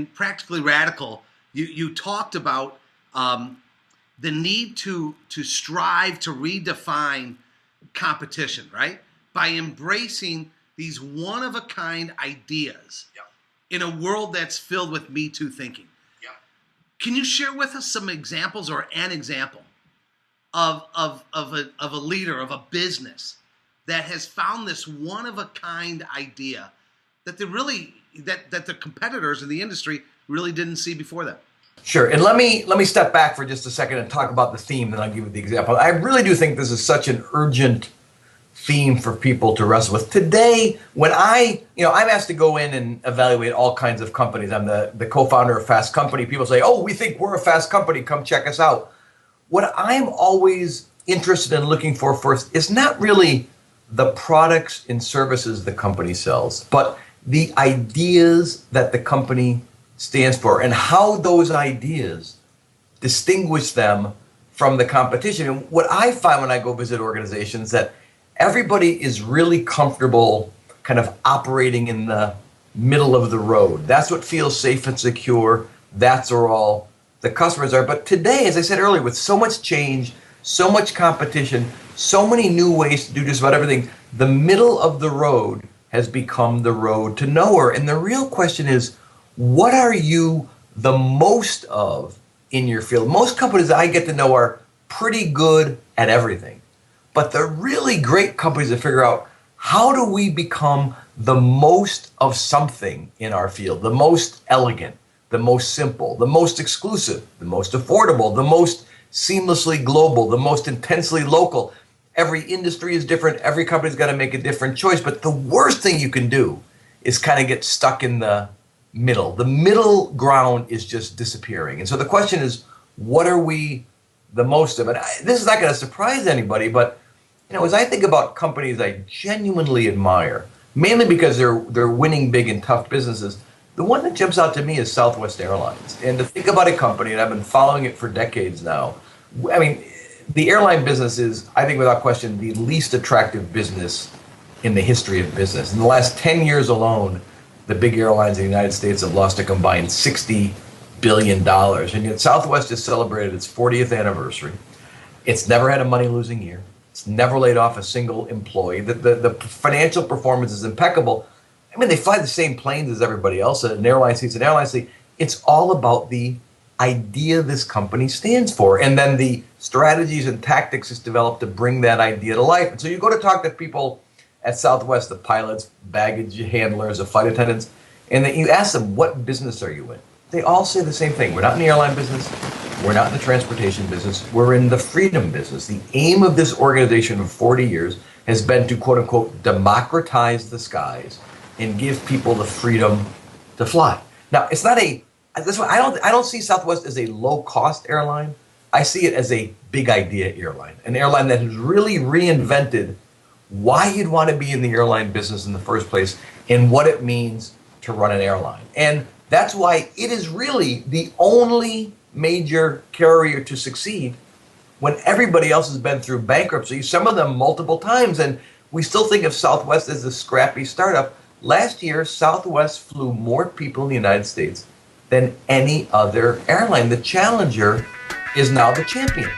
in Practically Radical, you talked about the need to strive to redefine competition, right? By embracing these one-of-a-kind ideas in a world that's filled with Me Too thinking. Can you share with us some examples or an example of a leader, of a business that has found this one-of-a-kind idea that that the competitors in the industry really didn't see before them? Sure. And let me step back for just a second and talk about the theme, then I'll give you the example. I really do think this is such an urgent theme for people to wrestle with. Today, when I'm asked to go in and evaluate all kinds of companies. I'm the co-founder of Fast Company. People say, oh, we think we're a fast company. Come check us out. What I'm always interested in looking for first is not really the products and services the company sells, but the ideas that the company stands for and how those ideas distinguish them from the competition. And what I find when I go visit organizations that everybody is really comfortable kind of operating in the middle of the road. That's what feels safe and secure. That's where all the customers are. But today, as I said earlier, with so much change, so much competition, so many new ways to do just about everything, the middle of the road has become the road to nowhere. And the real question is, what are you the most of in your field? Most companies I get to know are pretty good at everything. But the really great companies that figure out, how do we become the most of something in our field? The most elegant, the most simple, the most exclusive, the most affordable, the most seamlessly global, the most intensely local. Every industry is different. Every company's got to make a different choice. But the worst thing you can do is kind of get stuck in the middle. The middle ground is just disappearing. And so the question is, what are we the most of? And this is not going to surprise anybody, but as I think about companies I genuinely admire, mainly because they're winning big and tough businesses, the one that jumps out to me is Southwest Airlines. And to think about a company, and I've been following it for decades now, I mean, the airline business is, I think without question, the least attractive business in the history of business. In the last 10 years alone, the big airlines in the United States have lost a combined $60 billion. And yet Southwest has celebrated its 40th anniversary. It's never had a money-losing year. It's never laid off a single employee. The financial performance is impeccable. I mean, they fly the same planes as everybody else. An airline seat's an airline seat. It's all about the idea this company stands for. And then the strategies and tactics it's developed to bring that idea to life. And so you go to talk to people at Southwest, the pilots, baggage handlers, the flight attendants, and then you ask them, what business are you in? They all say the same thing. We're not in the airline business. We're not in the transportation business. We're in the freedom business. The aim of this organization for 40 years has been to, quote unquote, democratize the skies and give people the freedom to fly. Now, it's not that's why I don't see Southwest as a low-cost airline. I see it as a big idea airline, an airline that has really reinvented why you'd want to be in the airline business in the first place and what it means to run an airline. And that's why it is really the only major carrier to succeed when everybody else has been through bankruptcy, some of them multiple times. And we still think of Southwest as a scrappy startup. Last year, Southwest flew more people in the United States than any other airline. The challenger is now the champion.